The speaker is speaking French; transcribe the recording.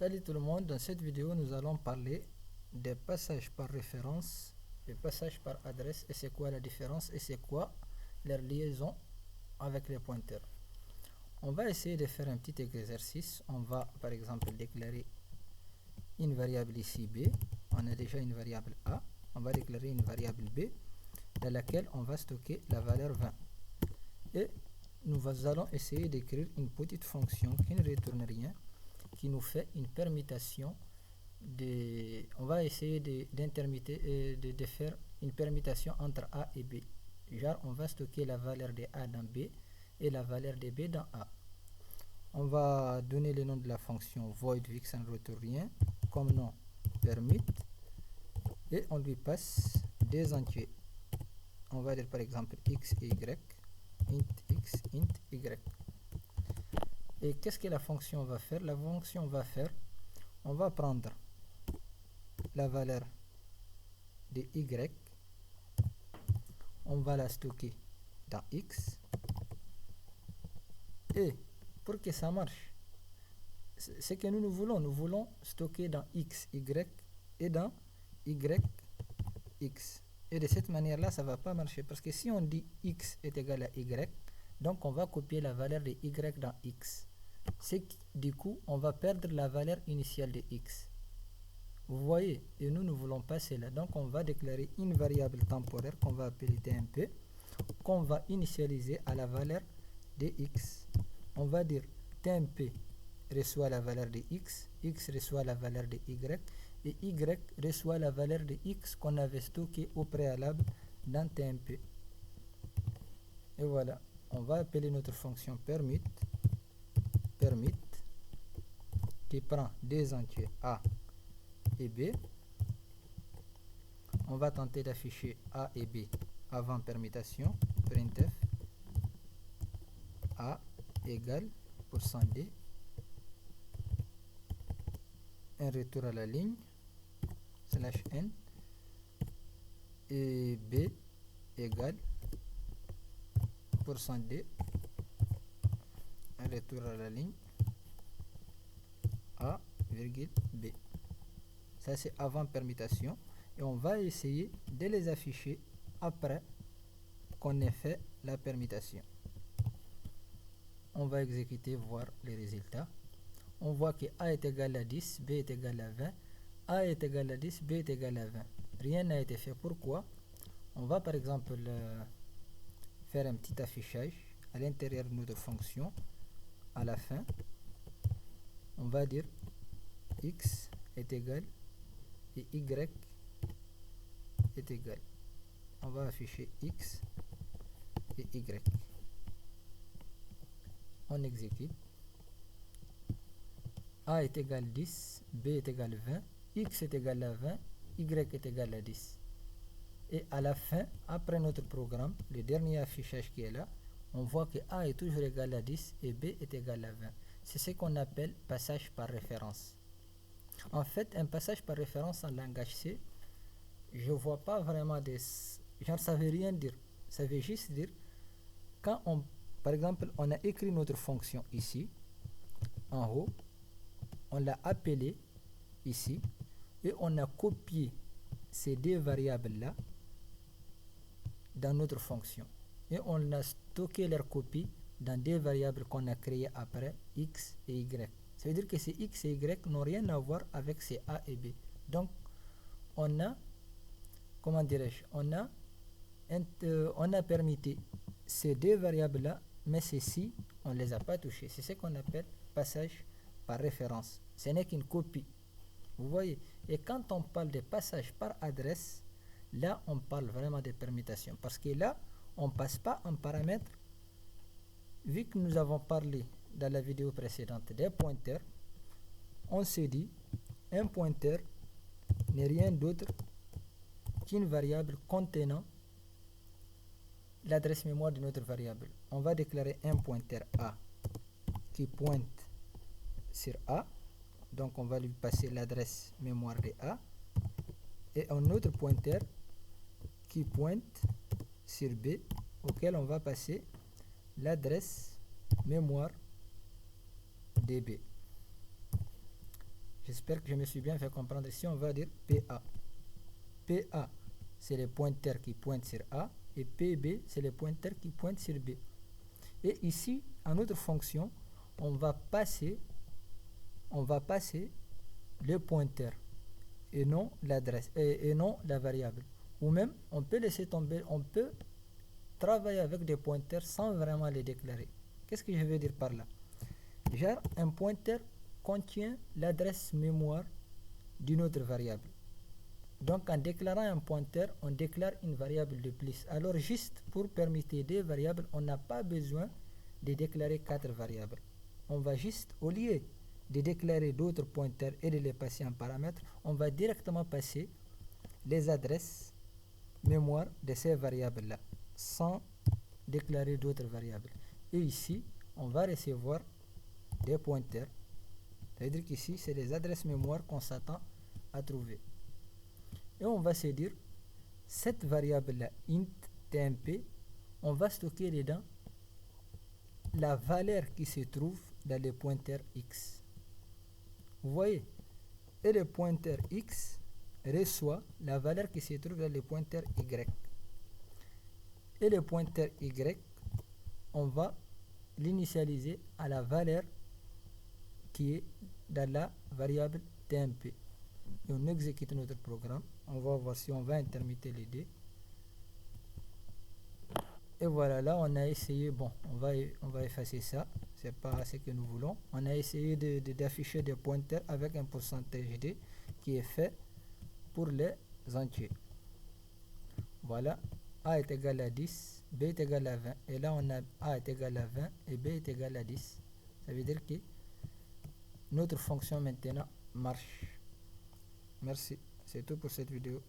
Salut tout le monde, dans cette vidéo nous allons parler des passages par référence et passages par adresse et c'est quoi la différence et c'est quoi leur liaison avec les pointeurs. On va essayer de faire un petit exercice. On va par exemple déclarer une variable ici b. On a déjà une variable a. On va déclarer une variable b dans laquelle on va stocker la valeur 20 et nous allons essayer d'écrire une petite fonction qui ne retourne rien, qui nous fait une permutation on va essayer de faire une permutation entre A et B. Genre on va stocker la valeur de A dans B et la valeur de B dans A. On va donner le nom de la fonction void vu que ça ne retourne rien, comme nom permute, et on lui passe des entiers. On va dire par exemple x et y, int x, int y. Et qu'est-ce que la fonction va faire? La fonction va faire, on va prendre la valeur de y, on va la stocker dans x, et pour que ça marche, ce que nous voulons stocker dans x, y et dans y, x. Et de cette manière-là, ça ne va pas marcher parce que si on dit x est égal à y, donc on va copier la valeur de y dans x. Du coup, on va perdre la valeur initiale de x. Vous voyez, et nous ne voulons pas cela. Donc, on va déclarer une variable temporaire qu'on va appeler tmp, qu'on va initialiser à la valeur de x. On va dire tmp reçoit la valeur de x reçoit la valeur de y, et y reçoit la valeur de x qu'on avait stocké au préalable dans tmp. Et voilà, on va appeler notre fonction permute qui prend des entiers a et b. On va tenter d'afficher a et b avant permutation. Printf a égale %d, un retour à la ligne /n, et b égale %d, un retour à la ligne a virgule b. Ça c'est avant permutation et on va essayer de les afficher après qu'on ait fait la permutation. On va exécuter, voir les résultats. On voit que a est égal à 10, b est égal à 20, a est égal à 10, b est égal à 20. Rien n'a été fait. Pourquoi? On va par exemple faire un petit affichage à l'intérieur de notre fonction. À la fin, on va dire x est égal et y est égal. On va afficher x et y. On exécute. A est égal à 10, b est égal à 20, x est égal à 20, y est égal à 10. Et à la fin, après notre programme, le dernier affichage qui est là, on voit que a est toujours égal à 10 et b est égal à 20. C'est ce qu'on appelle passage par référence. En fait, un passage par référence en langage C, je vois pas vraiment genre ça veut rien dire. Ça veut juste dire quand par exemple, on a écrit notre fonction ici, en haut, on l'a appelée ici, et on a copié ces deux variables-là dans notre fonction. Et on a stocké leur copie dans des variables qu'on a créées après, x et y. Ça veut dire que ces x et y n'ont rien à voir avec ces a et b. Donc, on a, comment dirais-je, on a permuté ces deux variables-là, mais ceci, on ne les a pas touchées. C'est ce qu'on appelle passage par référence. Ce n'est qu'une copie. Vous voyez? Et quand on parle de passage par adresse, là, on parle vraiment de permutation. Parce que là, on ne passe pas un paramètre. Vu que nous avons parlé dans la vidéo précédente des pointeurs, on s'est dit un pointeur n'est rien d'autre qu'une variable contenant l'adresse mémoire de notre variable. On va déclarer un pointeur a qui pointe sur a, donc on va lui passer l'adresse mémoire de a, et un autre pointeur qui pointe sur b, auquel on va passer l'adresse mémoire de b. J'espère que je me suis bien fait comprendre. Ici, on va dire PA. PA, c'est le pointeur qui pointe sur A, et PB, c'est le pointeur qui pointe sur B. Et ici, en notre fonction, on va passer le pointeur et non l'adresse et non la variable. Ou même, on peut laisser tomber, on peut travailler avec des pointeurs sans vraiment les déclarer. Qu'est-ce que je veux dire par là? Genre, un pointeur contient l'adresse mémoire d'une autre variable. Donc, en déclarant un pointeur, on déclare une variable de plus. Alors, juste pour permettre des variables, on n'a pas besoin de déclarer 4 variables. On va juste, au lieu de déclarer d'autres pointeurs et de les passer en paramètres, on va directement passer les adresses mémoire de ces variables-là, sans déclarer d'autres variables. Et ici, on va recevoir des pointeurs. C'est-à-dire qu'ici, c'est les adresses mémoire qu'on s'attend à trouver. Et on va se dire, cette variable-là, int tmp, on va stocker dedans la valeur qui se trouve dans le pointeur x. Vous voyez? Et le pointeur x reçoit la valeur qui se trouve dans le pointeur y. Et le pointeur y, on va l'initialiser à la valeur qui est dans la variable tmp. Et on exécute notre programme. On va voir si on va intermitter les deux. Et voilà, là on a essayé, bon, on va effacer ça, c'est pas ce que nous voulons. On a essayé d'afficher des pointeurs avec un pourcentage d qui est fait pour les entiers. Voilà, a est égal à 10, b est égal à 20. Et là on a a est égal à 20 et b est égal à 10. Ça veut dire que notre fonction maintenant marche. Merci, c'est tout pour cette vidéo.